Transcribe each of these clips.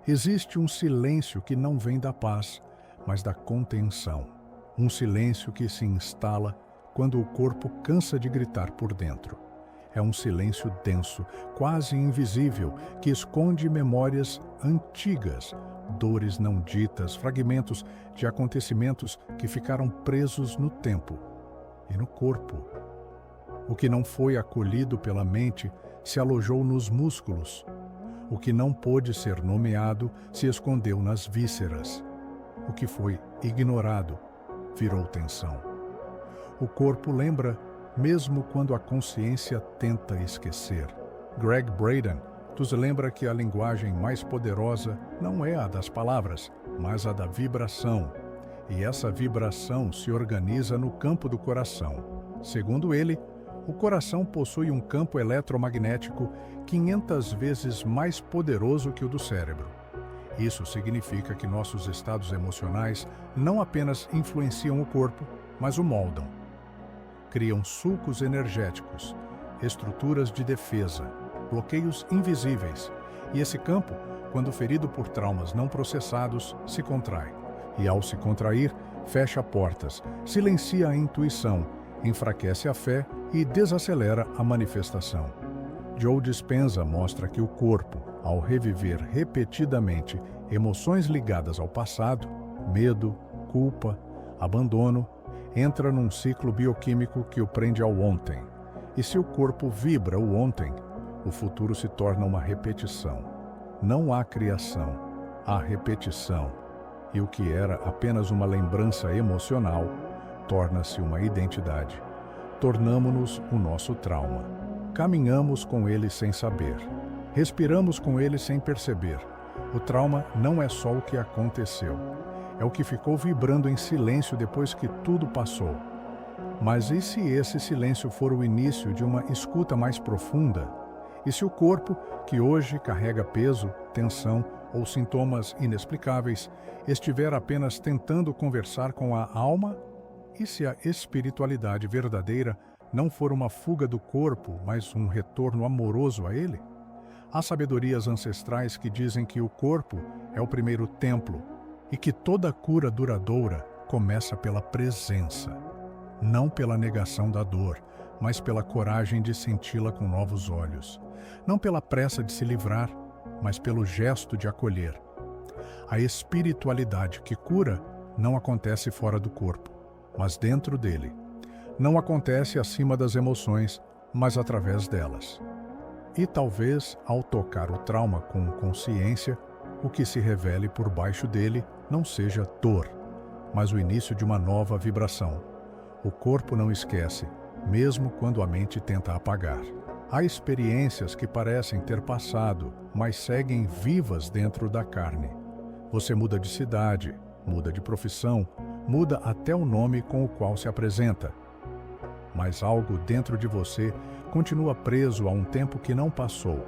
Existe um silêncio que não vem da paz, mas da contenção. Um silêncio que se instala quando o corpo cansa de gritar por dentro. É um silêncio denso, quase invisível, que esconde memórias antigas, dores não ditas, fragmentos de acontecimentos que ficaram presos no tempo e no corpo. O que não foi acolhido pela mente se alojou nos músculos. O que não pôde ser nomeado se escondeu nas vísceras. O que foi ignorado virou tensão. O corpo lembra, mesmo quando a consciência tenta esquecer. Greg Braden nos lembra que a linguagem mais poderosa não é a das palavras, mas a da vibração. E essa vibração se organiza no campo do coração. Segundo ele, o coração possui um campo eletromagnético 500 vezes mais poderoso que o do cérebro. Isso significa que nossos estados emocionais não apenas influenciam o corpo, mas o moldam. Criam sulcos energéticos, estruturas de defesa, bloqueios invisíveis. E esse campo, quando ferido por traumas não processados, se contrai. E ao se contrair, fecha portas, silencia a intuição, enfraquece a fé e desacelera a manifestação. Joe Dispenza mostra que o corpo, ao reviver repetidamente emoções ligadas ao passado, medo, culpa, abandono, entra num ciclo bioquímico que o prende ao ontem. E se o corpo vibra o ontem, o futuro se torna uma repetição. Não há criação, há repetição. E o que era apenas uma lembrança emocional torna-se uma identidade. Tornamo-nos o nosso trauma. Caminhamos com ele sem saber. Respiramos com ele sem perceber. O trauma não é só o que aconteceu. É o que ficou vibrando em silêncio depois que tudo passou. Mas e se esse silêncio for o início de uma escuta mais profunda? E se o corpo, que hoje carrega peso, tensão ou sintomas inexplicáveis, estiver apenas tentando conversar com a alma? E se a espiritualidade verdadeira não for uma fuga do corpo, mas um retorno amoroso a ele? Há sabedorias ancestrais que dizem que o corpo é o primeiro templo e que toda cura duradoura começa pela presença, não pela negação da dor, mas pela coragem de senti-la com novos olhos, não pela pressa de se livrar, mas pelo gesto de acolher. A espiritualidade que cura não acontece fora do corpo, mas dentro dele. Não acontece acima das emoções, mas através delas. E talvez, ao tocar o trauma com consciência, o que se revele por baixo dele não seja dor, mas o início de uma nova vibração. O corpo não esquece, mesmo quando a mente tenta apagar. Há experiências que parecem ter passado, mas seguem vivas dentro da carne. Você muda de cidade, muda de profissão, muda até o nome com o qual se apresenta. Mas algo dentro de você continua preso a um tempo que não passou.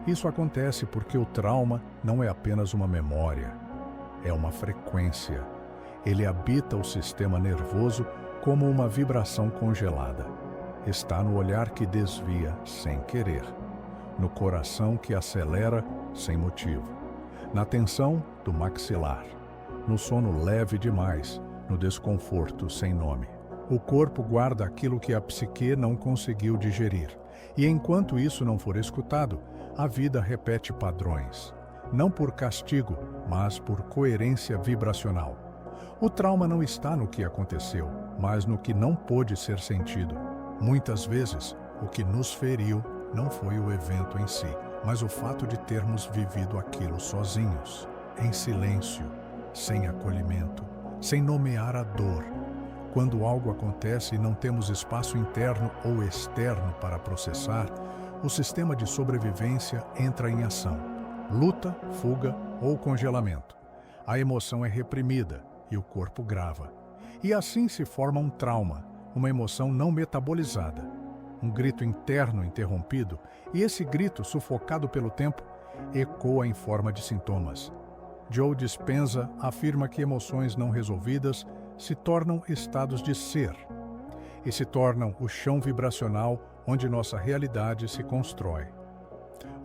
Isso acontece porque o trauma não é apenas uma memória, é uma frequência. Ele habita o sistema nervoso como uma vibração congelada. Está no olhar que desvia sem querer, no coração que acelera sem motivo, na tensão do maxilar, no sono leve demais, no desconforto sem nome. O corpo guarda aquilo que a psique não conseguiu digerir, e enquanto isso não for escutado, a vida repete padrões, não por castigo, mas por coerência vibracional. O trauma não está no que aconteceu, mas no que não pôde ser sentido. Muitas vezes, o que nos feriu não foi o evento em si, mas o fato de termos vivido aquilo sozinhos, em silêncio, sem acolhimento, sem nomear a dor. Quando algo acontece e não temos espaço interno ou externo para processar, o sistema de sobrevivência entra em ação. Luta, fuga ou congelamento. A emoção é reprimida e o corpo grava. E assim se forma um trauma, uma emoção não metabolizada. Um grito interno interrompido, e esse grito, sufocado pelo tempo, ecoa em forma de sintomas. Joe Dispenza afirma que emoções não resolvidas se tornam estados de ser e se tornam o chão vibracional onde nossa realidade se constrói.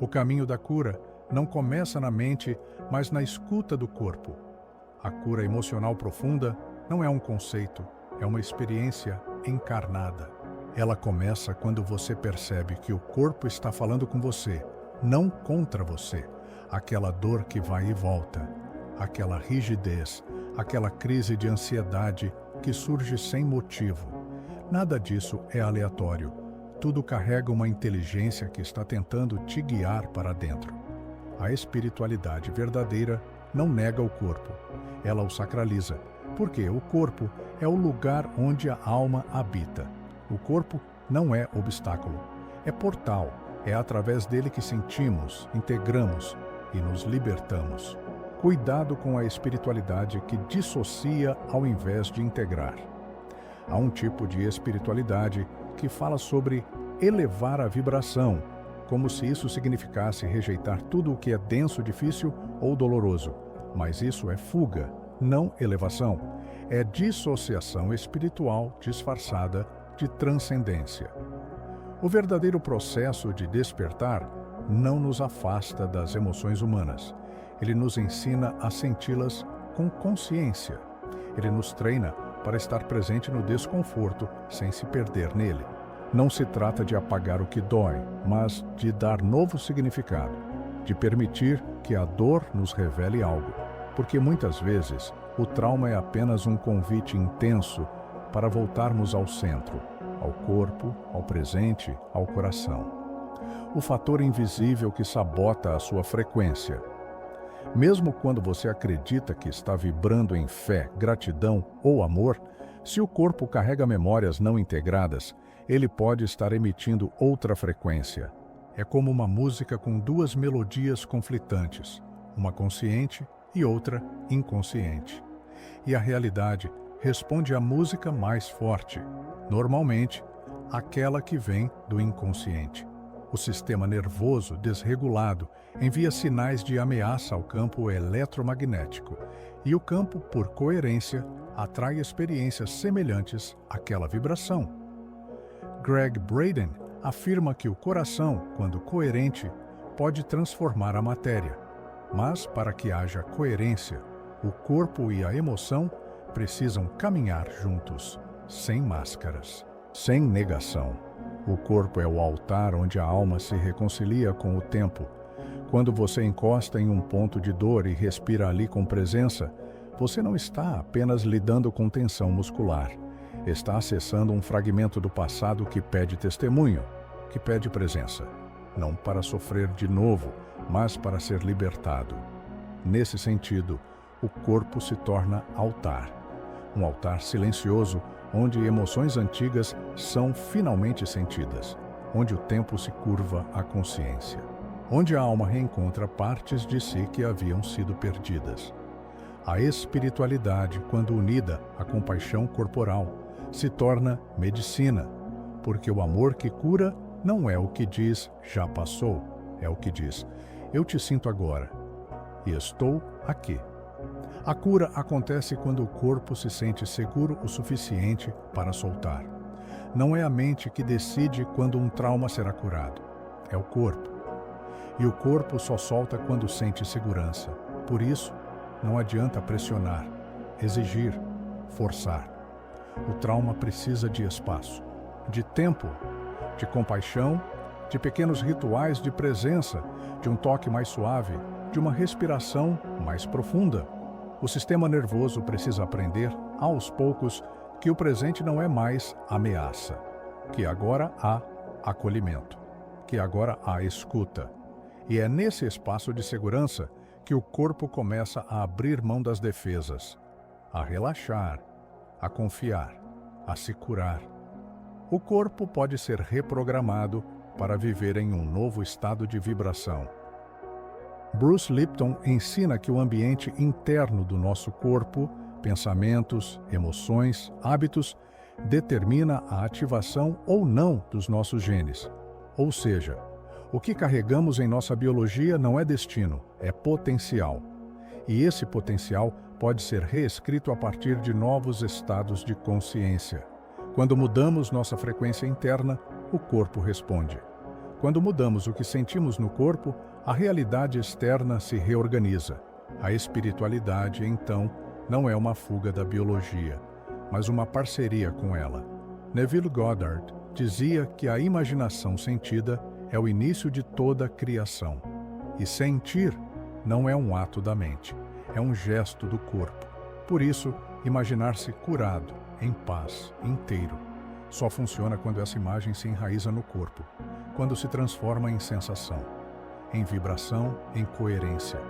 O caminho da cura não começa na mente, mas na escuta do corpo. A cura emocional profunda não é um conceito, é uma experiência encarnada. Ela começa quando você percebe que o corpo está falando com você, não contra você. Aquela dor que vai e volta, aquela rigidez, aquela crise de ansiedade que surge sem motivo. Nada disso é aleatório. Tudo carrega uma inteligência que está tentando te guiar para dentro. A espiritualidade verdadeira não nega o corpo, ela o sacraliza, porque o corpo é o lugar onde a alma habita. O corpo não é obstáculo, é portal, é através dele que sentimos, integramos e nos libertamos. Cuidado com a espiritualidade que dissocia ao invés de integrar. Há um tipo de espiritualidade que fala sobre elevar a vibração, como se isso significasse rejeitar tudo o que é denso, difícil ou doloroso. Mas isso é fuga, não elevação. É dissociação espiritual disfarçada de transcendência. O verdadeiro processo de despertar não nos afasta das emoções humanas. Ele nos ensina a senti-las com consciência. Ele nos treina para estar presente no desconforto sem se perder nele. Não se trata de apagar o que dói, mas de dar novo significado, de permitir que a dor nos revele algo, porque muitas vezes o trauma é apenas um convite intenso para voltarmos ao centro, ao corpo, ao presente, ao coração. O fator invisível que sabota a sua frequência. Mesmo quando você acredita que está vibrando em fé, gratidão ou amor, se o corpo carrega memórias não integradas, ele pode estar emitindo outra frequência. É como uma música com duas melodias conflitantes, uma consciente e outra inconsciente. E a realidade responde à música mais forte, normalmente aquela que vem do inconsciente. O sistema nervoso desregulado envia sinais de ameaça ao campo eletromagnético, e o campo, por coerência, atrai experiências semelhantes àquela vibração. Gregg Braden afirma que o coração, quando coerente, pode transformar a matéria. Mas, para que haja coerência, o corpo e a emoção precisam caminhar juntos, sem máscaras, sem negação. O corpo é o altar onde a alma se reconcilia com o tempo. Quando você encosta em um ponto de dor e respira ali com presença, você não está apenas lidando com tensão muscular. Está acessando um fragmento do passado que pede testemunho, que pede presença. Não para sofrer de novo, mas para ser libertado. Nesse sentido, o corpo se torna altar. Um altar silencioso, onde emoções antigas são finalmente sentidas, onde o tempo se curva à consciência, onde a alma reencontra partes de si que haviam sido perdidas. A espiritualidade, quando unida à compaixão corporal, se torna medicina, porque o amor que cura não é o que diz já passou, é o que diz eu te sinto agora e estou aqui. A cura acontece quando o corpo se sente seguro o suficiente para soltar. Não é a mente que decide quando um trauma será curado, é o corpo. E o corpo só solta quando sente segurança. Por isso, não adianta pressionar, exigir, forçar. O trauma precisa de espaço, de tempo, de compaixão, de pequenos rituais de presença, de um toque mais suave, de uma respiração mais profunda. O sistema nervoso precisa aprender, aos poucos, que o presente não é mais ameaça, que agora há acolhimento, que agora há escuta. E é nesse espaço de segurança que o corpo começa a abrir mão das defesas, a relaxar, a confiar, a se curar. O corpo pode ser reprogramado para viver em um novo estado de vibração. Bruce Lipton ensina que o ambiente interno do nosso corpo, pensamentos, emoções, hábitos, determina a ativação ou não dos nossos genes. Ou seja, o que carregamos em nossa biologia não é destino, é potencial. E esse potencial pode ser reescrito a partir de novos estados de consciência. Quando mudamos nossa frequência interna, o corpo responde. Quando mudamos o que sentimos no corpo, a realidade externa se reorganiza. A espiritualidade, então, não é uma fuga da biologia, mas uma parceria com ela. Neville Goddard dizia que a imaginação sentida é o início de toda a criação. E sentir não é um ato da mente, é um gesto do corpo. Por isso, imaginar-se curado, em paz, inteiro, só funciona quando essa imagem se enraiza no corpo, quando se transforma em sensação, em vibração, em coerência.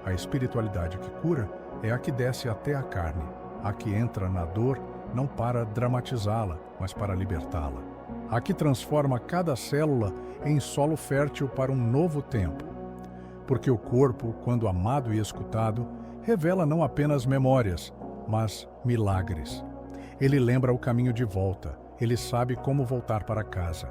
A espiritualidade que cura é a que desce até a carne, a que entra na dor não para dramatizá-la, mas para libertá-la. A que transforma cada célula em solo fértil para um novo tempo. Porque o corpo, quando amado e escutado, revela não apenas memórias, mas milagres. Ele lembra o caminho de volta, ele sabe como voltar para casa.